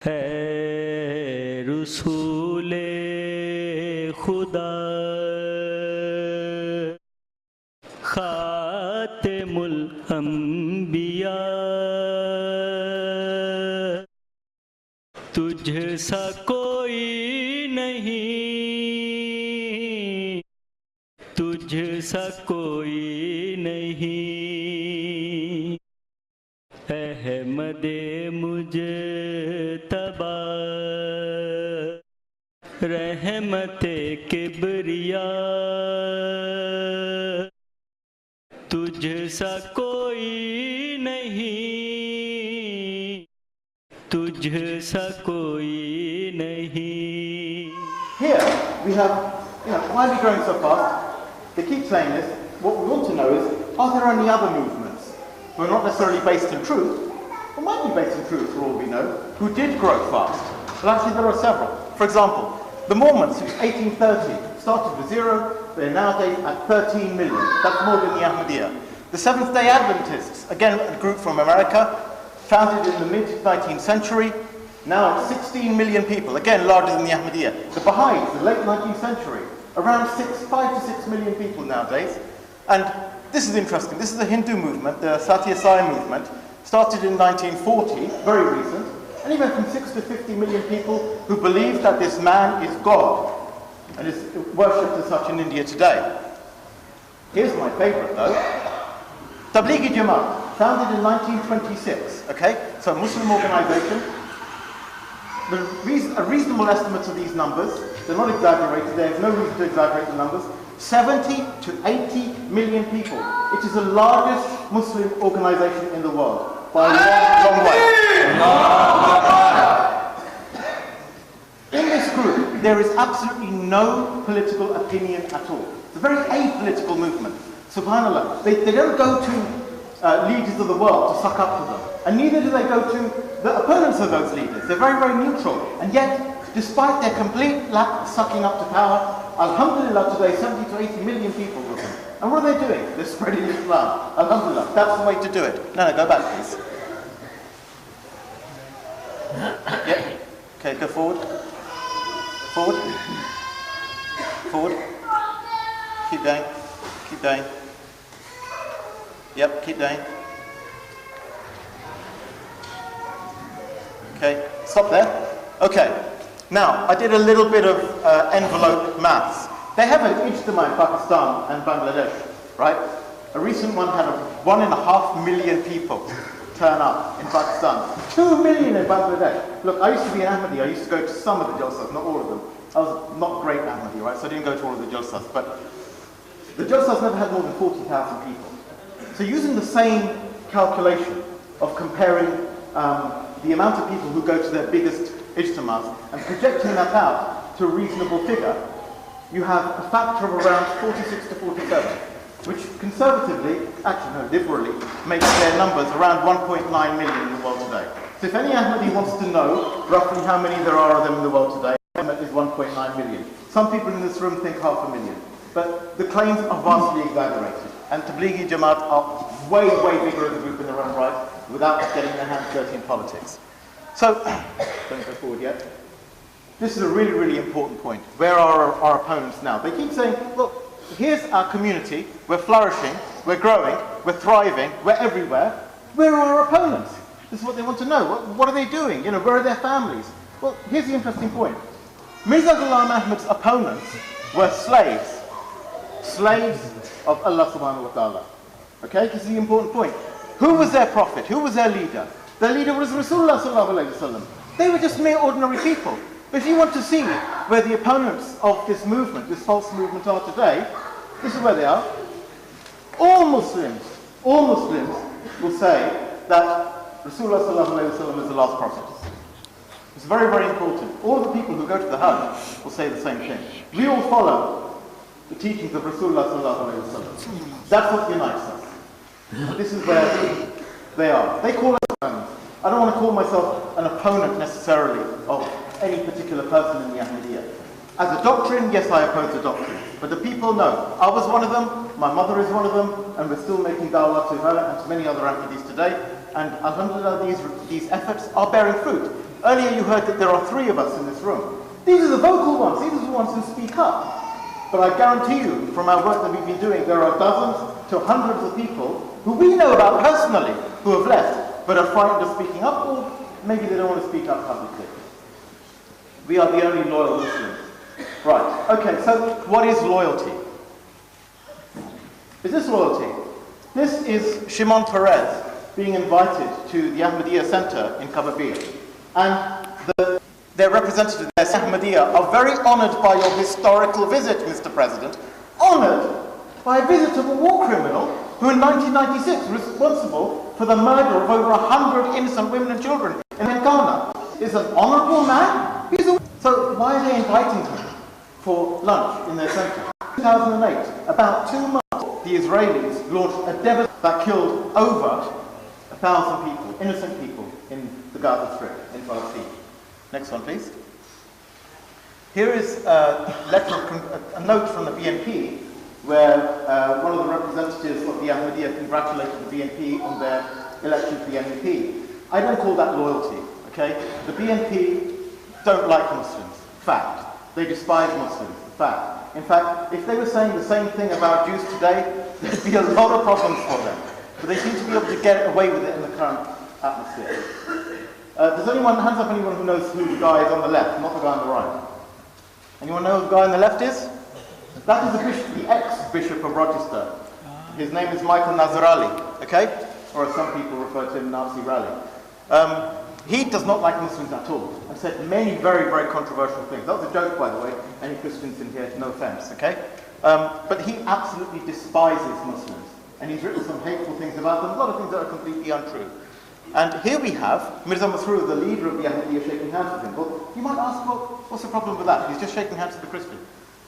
है रसूले खुदा खातिमुल अंबिया तुझ सा कोई नहीं, तुझ सा कोई नहीं, अहमदे मुजतबा रहमते किबरिया तुझ सा कोई नहीं, तुझ सा कोई नहीं. Here we have, why are we growing so fast? They keep saying this. What we want to know is, are there any other movements who are not necessarily based in truth, or might be based in truth for all we know, who did grow fast? Well, actually there are several. For example, the Mormons, since 1830, started with 0, they're nowadays at 13 million. That's more than the Ahmadiyya. The Seventh-day Adventists, again a group from America, founded in the mid-19th century, now at 16 million people, again larger than the Ahmadiyya. The Baha'is, the late 19th century, around 5 to 6 million people nowadays. And this is interesting, this is the Hindu movement, the Satya Sai movement, started in 1940, very recent, and even from 6 to 50 million people who believe that this man is God, and is worshipped as such in India today. Here's my favorite though. Tablighi Jamaat, founded in 1926, okay? So a Muslim organization. A reasonable estimate of these numbers, they're not exaggerated, there's no reason to exaggerate the numbers, 70 to 80 million people. It is the largest Muslim organization in the world, by a long way. In this group, there is absolutely no political opinion at all. It's a very apolitical movement. Subhanallah, they don't go to leaders of the world to suck up to them. And neither do they go to the opponents of those leaders. They're very, very neutral. And yet, despite their complete lack of sucking up to power, alhamdulillah today, 70 to 80 million people with them. And what are they doing? They're spreading Islam. Alhamdulillah, that's the way to do it. No, go back, please. Yeah. Okay, go forward. Forward. Forward. Keep going. Keep going. Yep, keep going. Okay, stop there. Okay, now I did a little bit of envelope maths. They have an ijtima in Pakistan and Bangladesh, right? A recent one had 1.5 million people turn up in Pakistan. 2 million in Bangladesh. Look, I used to be an Ahmadi. I used to go to some of the Jalsas, not all of them. I was not great Ahmadi, right? So I didn't go to all of the Jalsas. But the Jalsas never had more than 40,000 people. So using the same calculation of comparing the amount of people who go to their biggest ijtimas and projecting that out to a reasonable figure, you have a factor of around 46 to 47, which conservatively, actually no, liberally, makes their numbers around 1.9 million in the world today. So if any Ahmadi wants to know roughly how many there are of them in the world today, that is 1.9 million. Some people in this room think 500,000, but the claims are vastly exaggerated. And Tablighi Jamaat are way, way bigger as a group in their own right, without getting their hands dirty in politics. So, don't go forward yet. This is a really, really important point. Where are our opponents now? They keep saying, look, here's our community, we're flourishing, we're growing, we're thriving, we're everywhere. Where are our opponents? This is what they want to know. What are they doing? Where are their families? Well, here's the interesting point. Mirza Ghulam Ahmad's opponents were slaves. Slaves of Allah subhanahu wa ta'ala. Okay, this is the important point. Who was their prophet? Who was their leader? Their leader was Rasulullah sallallahu alayhi wa sallam. They were just mere ordinary people. But if you want to see where the opponents of this movement, this false movement are today, this is where they are. All Muslims will say that Rasulullah sallallahu alayhi wa sallam is the last prophet. It's very, very important. All the people who go to the Hajj will say the same thing. We all follow the teachings of Rasulullah sallallahu alayhi wa sallam. That's what unites us. This is where they are. They call us opponents. I don't want to call myself an opponent necessarily of any particular person in the Ahmadiyya. As a doctrine, yes, I oppose the doctrine. But the people know. I was one of them, my mother is one of them, and we're still making dawah to her and to many other Ahmadis today. And alhamdulillah, these efforts are bearing fruit. Earlier you heard that there are 3 of us in this room. These are the vocal ones. These are the ones who speak up. But I guarantee you, from our work that we've been doing, there are dozens to hundreds of people who we know about personally who have left, but are frightened of speaking up, or maybe they don't want to speak up publicly. We are the only loyal Muslims. Right, okay, so what is loyalty? Is this loyalty? This is Shimon Peres being invited to the Ahmadiyya Center in Kababir. And their representatives, their Ahmadiyya, are very honored by your historical visit, Mr. President. Honored by a visit of a war criminal who in 1996 was responsible for the murder of over 100 innocent women and children in Ghana. Is an honorable man? So why are they inviting him for lunch in their center? In 2008, about 2 months, the Israelis launched a devastation that killed over 1,000 people, innocent people, in the Gaza Strip, in Palestine. Next one, please. Here is a note from the BNP, where one of the representatives of the Ahmadiyya congratulated the BNP on their election to the MEP. I don't call that loyalty, okay? The BNP don't like Muslims, fact. They despise Muslims, fact. In fact, if they were saying the same thing about Jews today, there'd be a lot of problems for them. But they seem to be able to get away with it in the current atmosphere. Does anyone, hands up anyone who knows who the guy is on the left, not the guy on the right? Anyone know who the guy on the left is? That is the bishop, the ex-bishop of Rochester. His name is Michael Nazarali, okay? Or as some people refer to him, Nazi Rally. He does not like Muslims at all, and said many very, very controversial things. That was a joke, by the way. Any Christians in here, no offense, okay? But he absolutely despises Muslims, and he's written some hateful things about them, a lot of things that are completely untrue. And here we have Mirza Masroor, the leader of the Ahmadiyya, shaking hands with him. Well, you might ask, well, what's the problem with that? He's just shaking hands with a Christian.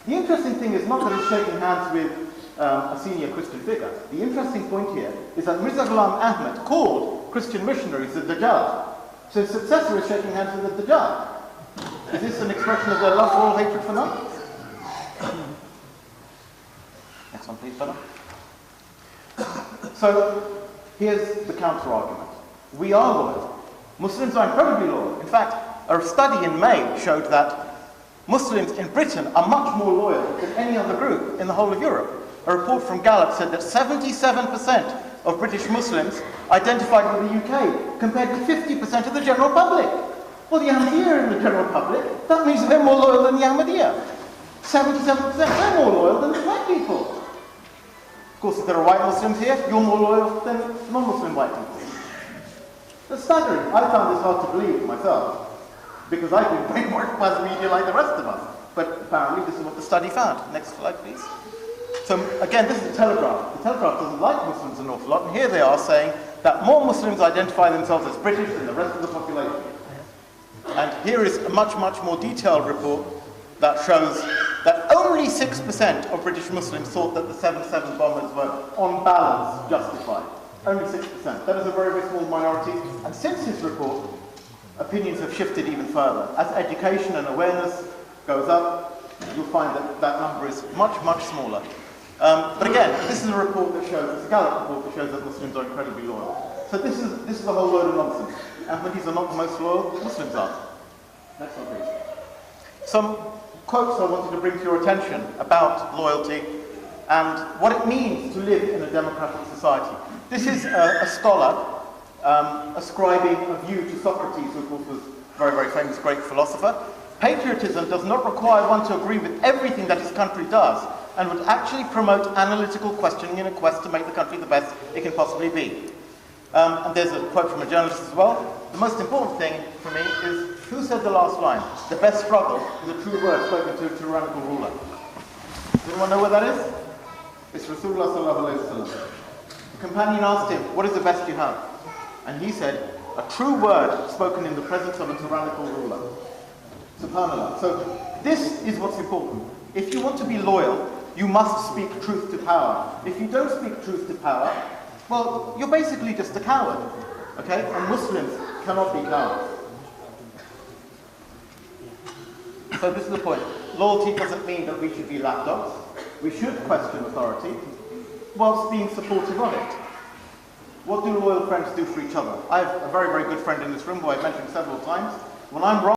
The interesting thing is not that he's shaking hands with a senior Christian figure. The interesting point here is that Mirza Ghulam Ahmad called Christian missionaries the Dajjal. So his successor is shaking hands with the Dajjal. Is this an expression of their love for all hatred for none? Next one, please, fella. So here's the counter-argument. We are loyal. Muslims are incredibly loyal. In fact, a study in May showed that Muslims in Britain are much more loyal than any other group in the whole of Europe. A report from Gallup said that 77% of British Muslims identified with the UK, compared to 50% of the general public. Well, the Ahmadiyya are in the general public. That means they're more loyal than the Ahmadiyya. 77%, they're more loyal than the white people. Of course, if there are white Muslims here, you're more loyal than non-Muslim white people. That's staggering. I found this hard to believe myself, because I've been brainwashed by the media like the rest of us. But apparently this is what the study found. Next slide, please. So again, this is the Telegraph. The Telegraph doesn't like Muslims an awful lot, and here they are saying that more Muslims identify themselves as British than the rest of the population. And here is a much, much more detailed report that shows that only 6% of British Muslims thought that the 7/7 bombers were, on balance, justified. Only 6%. That is a very, very small minority. And since his report, opinions have shifted even further. As education and awareness goes up, you'll find that that number is much, much smaller. But again, this is a report that shows, it's a Gallup report that shows that Muslims are incredibly loyal. So this is a whole load of nonsense. Ahmadis are not the most loyal, Muslims are. Next one, please. Some quotes I wanted to bring to your attention about loyalty and what it means to live in a democratic society. This is a scholar ascribing a view to Socrates, who of course was a very, very famous Greek philosopher. Patriotism does not require one to agree with everything that his country does, and would actually promote analytical questioning in a quest to make the country the best it can possibly be. And there's a quote from a journalist as well. The most important thing for me is, who said the last line? The best struggle is a true word spoken to a tyrannical ruler. Does anyone know what that is? It's Rasulullah sallallahu alayhi wa sallam. The companion asked him, what is the best you have? And he said, a true word spoken in the presence of a tyrannical ruler. SubhanAllah. So this is what's important. If you want to be loyal, you must speak truth to power. If you don't speak truth to power, well, you're basically just a coward. Okay? And Muslims cannot be cowards. So this is the point. Loyalty doesn't mean that we should be lapdogs. We should question authority whilst being supportive of it. What do loyal friends do for each other? I have a very, very good friend in this room who I've mentioned several times. when I'm wrong,